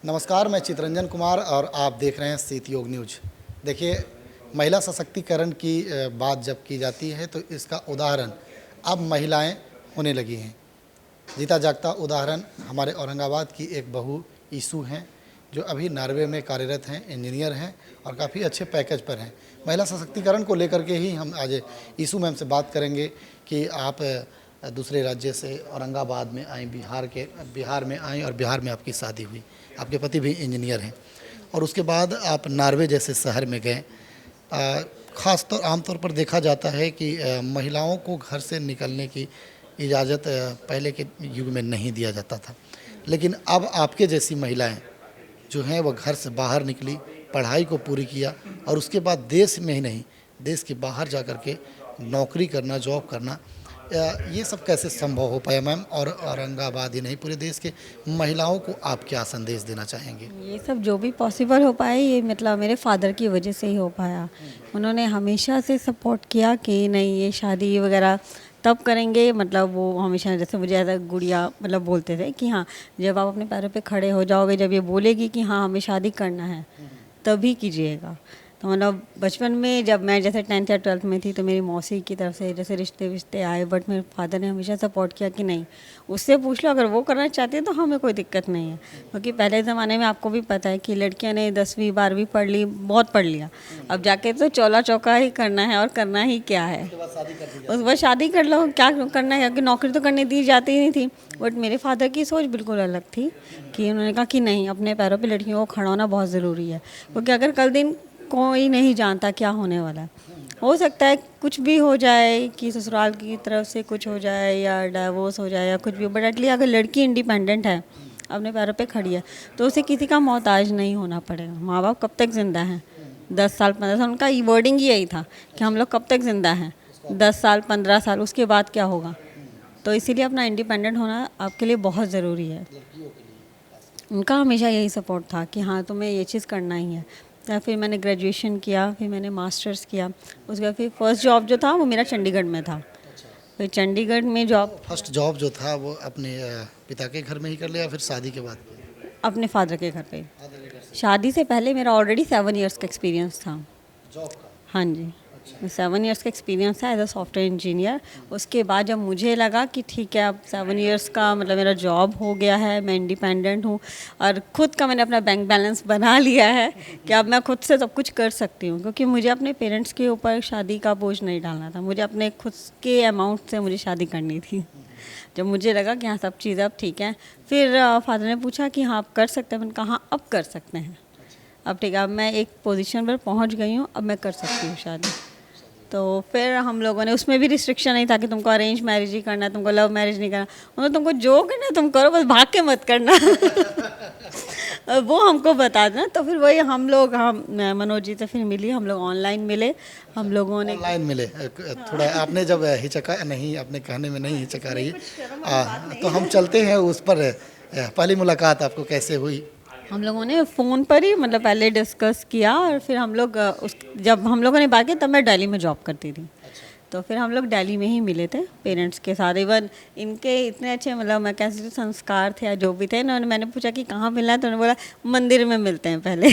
नमस्कार, मैं चितरंजन कुमार और आप देख रहे हैं सीत योग न्यूज। देखिए, महिला सशक्तिकरण की बात जब की जाती है तो इसका उदाहरण अब महिलाएं होने लगी हैं। जीता जागता उदाहरण हमारे औरंगाबाद की एक बहू ईसू हैं, जो अभी नॉर्वे में कार्यरत हैं, इंजीनियर हैं और काफ़ी अच्छे पैकेज पर हैं। महिला सशक्तिकरण को लेकर के ही हम आज ईसू मैम से बात करेंगे कि आप दूसरे राज्य से औरंगाबाद में आए, बिहार में आए और बिहार में आपकी शादी हुई। आपके पति भी इंजीनियर हैं और उसके बाद आप नॉर्वे जैसे शहर में गए। ख़ास तौर आमतौर पर देखा जाता है कि महिलाओं को घर से निकलने की इजाज़त पहले के युग में नहीं दिया जाता था, लेकिन अब आपके जैसी महिलाएं जो हैं वह घर से बाहर निकली, पढ़ाई को पूरी किया और उसके बाद देश में ही नहीं, देश के बाहर जा कर के नौकरी करना, जॉब करना, ये सब कैसे संभव हो पाया मैम? और औरंगाबाद ही नहीं, पूरे देश के महिलाओं को आप क्या संदेश देना चाहेंगे? ये सब जो भी पॉसिबल हो पाए, ये मतलब मेरे फादर की वजह से ही हो पाया। उन्होंने हमेशा से सपोर्ट किया कि नहीं, ये शादी वगैरह तब करेंगे। मतलब वो हमेशा जैसे मुझे ऐसा गुड़िया मतलब बोलते थे कि हाँ, जब आप अपने पैरों पे खड़े हो जाओगे, जब ये बोलेगी कि हाँ हमें शादी करना है, तभी कीजिएगा। तो मतलब बचपन में जब मैं जैसे 10th या 12th में थी तो मेरी मौसी की तरफ से जैसे रिश्ते विश्ते आए, बट मेरे फादर ने हमेशा सपोर्ट किया कि नहीं, उससे पूछ लो, अगर वो करना चाहती है तो हमें कोई दिक्कत नहीं है। क्योंकि पहले ज़माने में आपको भी पता है कि लड़कियां ने 10वीं 12वीं पढ़ ली, बहुत पढ़ लिया, अब जाके तो चौला चौका ही करना है और करना ही क्या है, उसके बाद शादी कर लो, क्या करना है, क्योंकि नौकरी तो करने दी जाती ही नहीं थी। बट मेरे फादर की सोच बिल्कुल अलग थी कि उन्होंने कहा कि नहीं, अपने पैरों पे लड़कियों को खड़ा होना बहुत ज़रूरी है। क्योंकि अगर कल दिन कोई नहीं जानता क्या होने वाला है, हो सकता है कुछ भी हो जाए, कि ससुराल की तरफ से कुछ हो जाए या डाइवोर्स हो जाए या कुछ भी, बट एटलीस्ट अगर लड़की इंडिपेंडेंट है, अपने पैरों पे खड़ी है, तो उसे किसी का मोहताज नहीं होना पड़ेगा। माँ बाप कब तक ज़िंदा हैं? 10 साल 15 साल, उनका वर्डिंग ही यही था कि हम लोग कब तक ज़िंदा हैं, 10 साल 15 साल, उसके बाद क्या होगा। तो इसीलिए अपना इंडिपेंडेंट होना आपके लिए बहुत ज़रूरी है। उनका हमेशा यही सपोर्ट था कि हाँ, तुम्हें ये चीज़ करना ही है। या फिर मैंने ग्रेजुएशन किया, फिर मैंने मास्टर्स किया, उसके बाद फिर फर्स्ट जॉब जो था वो मेरा चंडीगढ़ में था। फिर चंडीगढ़ में जॉब, फर्स्ट जॉब जो था वो अपने पिता के घर में ही कर लिया, फिर शादी के बाद? अपने फादर के घर पे। शादी से पहले मेरा ऑलरेडी 7 इयर्स का एक्सपीरियंस था जॉब का? हाँ जी, 7 इयर्स का एक्सपीरियंस है एज अ सॉफ्टवेयर इंजीनियर। उसके बाद जब मुझे लगा कि ठीक है, अब 7 इयर्स का मतलब मेरा जॉब हो गया है, मैं इंडिपेंडेंट हूँ और ख़ुद का मैंने अपना बैंक बैलेंस बना लिया है कि अब मैं खुद से सब कुछ कर सकती हूँ। क्योंकि मुझे अपने पेरेंट्स के ऊपर शादी का बोझ नहीं डालना था, मुझे अपने खुद के अमाउंट से मुझे शादी करनी थी। जब मुझे लगा कि हाँ, सब चीज़ अब ठीक है, फिर फादर ने पूछा कि हाँ आप कर सकते हैं। मैंने कहा हाँ, अब कर सकते हैं, अब ठीक है, अब मैं एक पोजीशन पर पहुंच गई हूँ, अब मैं कर सकती हूँ शादी। तो फिर हम लोगों ने, उसमें भी रिस्ट्रिक्शन नहीं था कि तुमको अरेंज मैरिज ही करना है, तुमको लव मैरिज नहीं करना, उन्होंने तुमको जो करना है तुम करो, बस भाग के मत करना। वो हमको बता देना। तो फिर वही हम लोग, मैं मनोज जी से फिर मिली, हम लोग ऑनलाइन मिले, हम लोगों ने ऑनलाइन मिले। थोड़ा आपने जब हिचका नहीं, अपने कहने में नहीं हिचका रही, तो हम चलते हैं उस पर। पहली मुलाकात आपको कैसे हुई? हम लोगों ने फ़ोन पर ही मतलब पहले डिस्कस किया और फिर हम लोग जब हम लोगों ने बात की तब मैं दिल्ली में जॉब करती थी। तो फिर हम लोग दिल्ली में ही मिले थे पेरेंट्स के साथ। इवन इनके इतने अच्छे मतलब मैं कैसे संस्कार थे या जो भी थे, इन्होंने, मैंने पूछा कि कहाँ मिलना है, तो उन्होंने बोला मंदिर में मिलते हैं पहले।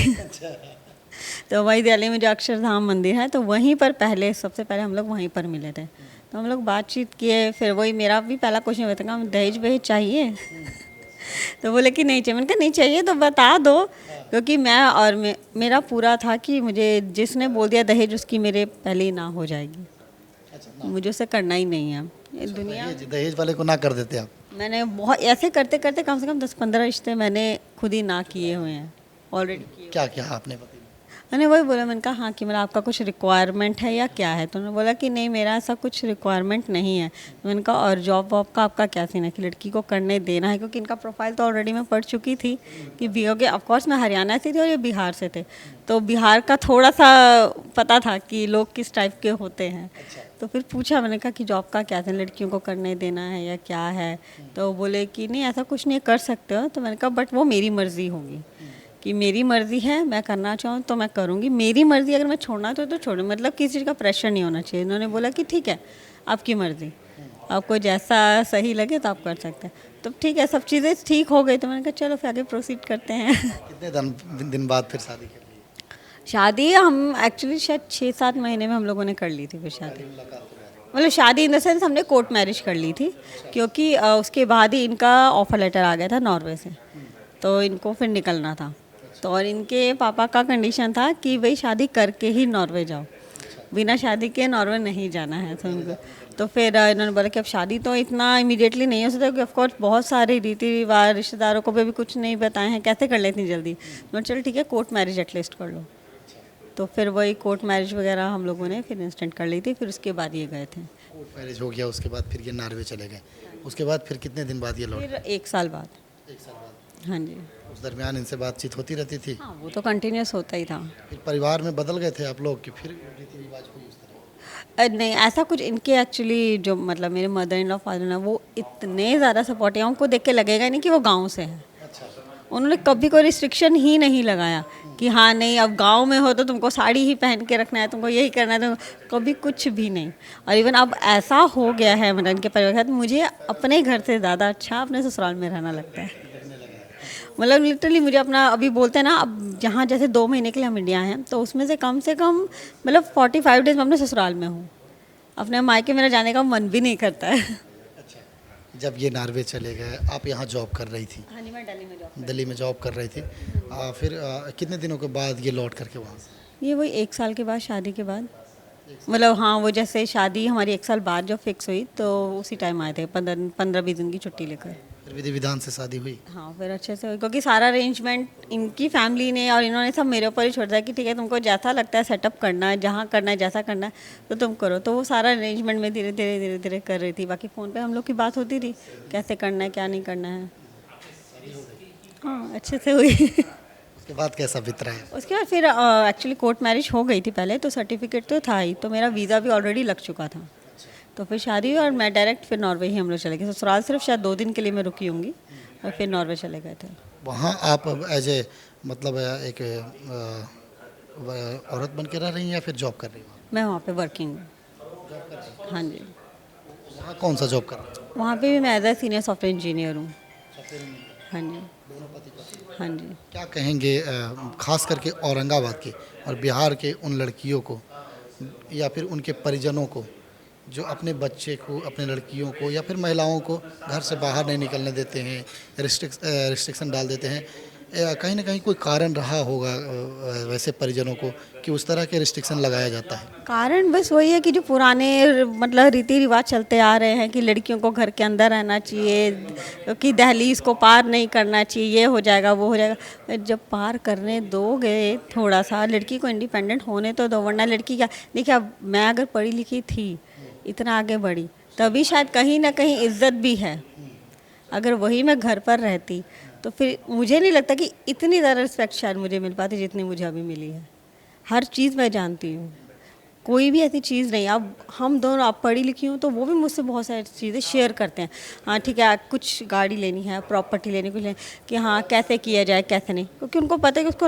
तो वही दिल्ली में जो अक्षरधाम मंदिर है, तो वहीं पर पहले, सबसे पहले हम लोग वहीं पर मिले थे। तो हम लोग बातचीत किए, फिर वही मेरा भी पहला क्वेश्चन हुआ था, दहेज वहेज चाहिए? तो बोले कि नहीं चाहिए। मैंने कहा नहीं चाहिए तो बता दो, क्योंकि मैं और मेरा पूरा था कि मुझे जिसने बोल दिया दहेज, उसकी मेरे पहले ही ना हो जाएगी, मुझे उसे करना ही नहीं है। ये दुनिया, दहेज वाले को ना कर देते आप? मैंने बहुत ऐसे करते करते कम से कम 10-15 रिश्ते मैंने खुद ही ना किए हुए हैं ऑलरेडी। क्या क्या आपने बताया? मैंने वही बोला, मैंने कहा हाँ कि मतलब आपका कुछ रिक्वायरमेंट है या क्या है? तो उन्होंने बोला कि नहीं, मेरा ऐसा कुछ रिक्वायरमेंट नहीं है। तो मैंने कहा और जॉब वॉब का आपका क्या सीन है कि लड़की को करने देना है? क्योंकि इनका प्रोफाइल तो ऑलरेडी मैं पढ़ चुकी थी कि बिहार, ऑफकोर्स मैं हरियाणा से थी और ये बिहार से थे, तो बिहार का थोड़ा सा पता था कि लोग किस टाइप के होते हैं। तो फिर पूछा, मैंने कहा कि जॉब का क्या था, लड़कियों को करने देना है या क्या है? तो बोले कि नहीं ऐसा कुछ नहीं, कर सकते हो। तो मैंने कहा बट वो मेरी मर्ज़ी होगी, कि मेरी मर्ज़ी है, मैं करना चाहूँ तो मैं करूँगी, मेरी मर्ज़ी, अगर मैं छोड़ना तो छोड़ूँ, मतलब किसी चीज़ का प्रेशर नहीं होना चाहिए। इन्होंने बोला कि ठीक है, आपकी मर्ज़ी, आपको जैसा सही लगे तो आप कर सकते हैं। तो ठीक है, सब चीज़ें ठीक हो गई तो मैंने कहा चलो फिर आगे प्रोसीड करते हैं। कितने दिन बाद फिर शादी कर ली? शादी हम एक्चुअली शायद 6-7 महीने में हम लोगों ने कर ली थी फिर शादी। मतलब शादी इन द सेंस हमने कोर्ट मैरिज कर ली थी, क्योंकि उसके बाद ही इनका ऑफर लेटर आ गया था नॉर्वे से, तो इनको फिर निकलना था। तो और इनके पापा का कंडीशन था कि भाई शादी करके ही नॉर्वे जाओ, बिना शादी के नॉर्वे नहीं जाना है। तो उनको तो फिर इन्होंने बोला कि अब शादी तो इतना इमीडिएटली नहीं हो सकता, क्योंकि ऑफकोर्स बहुत सारे रीति रिवाज रिश्तेदारों को भी कुछ नहीं बताए हैं, कैसे कर लेती जल्दी। तो चलो ठीक है, कोर्ट मैरिज एटलीस्ट कर लो। तो फिर वही कोर्ट मैरिज वगैरह हम लोगों ने फिर इंस्टेंट कर ली थी, फिर उसके बाद ये गए थे। कोर्ट मैरिज हो गया, उसके बाद फिर ये नॉर्वे चले गए। उसके बाद फिर कितने दिन बाद ये लौटे? फिर 1 साल बाद। 1 साल बाद। हाँ जी। उस दरमियान इनसे बातचीत होती रहती थी? हाँ, वो तो कंटिन्यूस होता ही था। फिर परिवार में बदल गए थे आप लोग कि फिर रीति रिवाज हुई उस तरह? नहीं, ऐसा कुछ इनके एक्चुअली जो मतलब मेरे मदर इन लॉ फादर ना, वो इतने ज़्यादा सपोर्टिव, उनको देख के लगेगा नहीं कि वो गाँव से है। अच्छा। उन्होंने कभी कोई रिस्ट्रिक्शन ही नहीं लगाया कि हाँ नहीं अब गांव में हो तो तुमको साड़ी ही पहन के रखना है, तुमको यही करना है, तो कभी कुछ भी नहीं। और इवन अब ऐसा हो गया है मतलब इनके परिवार के साथ, मुझे अपने घर से ज़्यादा अच्छा अपने ससुराल में रहना लगता है। मतलब लिटरली मुझे अपना अभी बोलते हैं ना, अब जहाँ जैसे 2 महीने के लिए हम इंडिया हैं, तो उसमें से कम मतलब 45 डेज मैं अपने ससुराल में हूँ। अपने मायके मेरा जाने का मन भी नहीं करता है। जब ये नॉर्वे चले गए, आप यहाँ जॉब कर रही थी? हाँ जी, मैं दिल्ली में जॉब कर रही थी। फिर कितने दिनों के बाद ये लौट करके वहाँ से? ये वही 1 साल के बाद, शादी के बाद। मतलब हाँ, वो जैसे शादी हमारी 1 साल बाद जब फिक्स हुई तो उसी टाइम आए थे, 15-20 दिन की छुट्टी लेकर। फिर विधि विधान से शादी हुई? हाँ, फिर अच्छे से हुई, क्योंकि सारा अरेंजमेंट इनकी फैमिली ने और इन्होंने सब मेरे ऊपर ही छोड़ दिया कि ठीक है, तुमको जैसा लगता है सेटअप करना है, जहाँ करना है, जैसा करना है तो तुम करो। तो वो सारा अरेंजमेंट में धीरे धीरे कर रही थी। बाकी फ़ोन पे हम लोग की बात होती थी, कैसे करना है, क्या नहीं करना है। हाँ, अच्छे से हुई। उसके बाद कैसा बीत रहा है? उसके बाद फिर एक्चुअली कोर्ट मैरिज हो गई थी पहले, तो सर्टिफिकेट तो था ही, तो मेरा वीज़ा भी ऑलरेडी लग चुका था। तो फिर शादी हुई और मैं डायरेक्ट फिर नॉर्वे ही हम लोग चले गए। ससुराल सिर्फ शायद 2 दिन के लिए मैं रुकी होंगी और फिर नॉर्वे चले गए थे। वहाँ आप एज ए मतलब एक औरत बन के रह रही हैं या फिर जॉब कर रही हैं? मैं वहाँ पे वर्किंग हूँ। हाँ जी। वहाँ कौन सा जॉब कर रही हैं? वहाँ पे भी मैं as a senior software engineer हूँ। हाँ जी। हाँ जी। क्या कहेंगे खास करके औरंगाबाद के और बिहार के उन लड़कियों को या फिर उनके परिजनों को जो अपने बच्चे को, अपने लड़कियों को या फिर महिलाओं को घर से बाहर नहीं निकलने देते हैं, रिस्ट्रिक्शन डाल देते हैं? कहीं ना कहीं कोई कारण रहा होगा वैसे परिजनों को कि उस तरह के रिस्ट्रिक्शन लगाया जाता है? कारण बस वही है कि जो पुराने मतलब रीति रिवाज चलते आ रहे हैं कि लड़कियों को घर के अंदर रहना चाहिए, कि दहलीज को पार नहीं करना चाहिए, ये हो जाएगा वो हो जाएगा। जब पार करने दोगे थोड़ा सा, लड़की को इंडिपेंडेंट होने तो दो, वरना लड़की क्या। देखिए, अब मैं अगर पढ़ी लिखी थी, इतना आगे बढ़ी, तभी शायद कहीं ना कहीं इज्जत भी है। अगर वही मैं घर पर रहती तो फिर मुझे नहीं लगता कि इतनी ज़्यादा रिस्पेक्ट शायद मुझे मिल पाती जितनी मुझे अभी मिली है। हर चीज़ मैं जानती हूँ, कोई भी ऐसी चीज़ नहीं। अब हम दोनों, आप पढ़ी लिखी हूँ तो वो भी मुझसे बहुत सारी चीज़ें शेयर करते हैं। हाँ ठीक है, कुछ गाड़ी लेनी है, प्रॉपर्टी लेनी, कुछ लेनी, कि हाँ कैसे किया जाए कैसे नहीं, क्योंकि उनको पता है कि उसको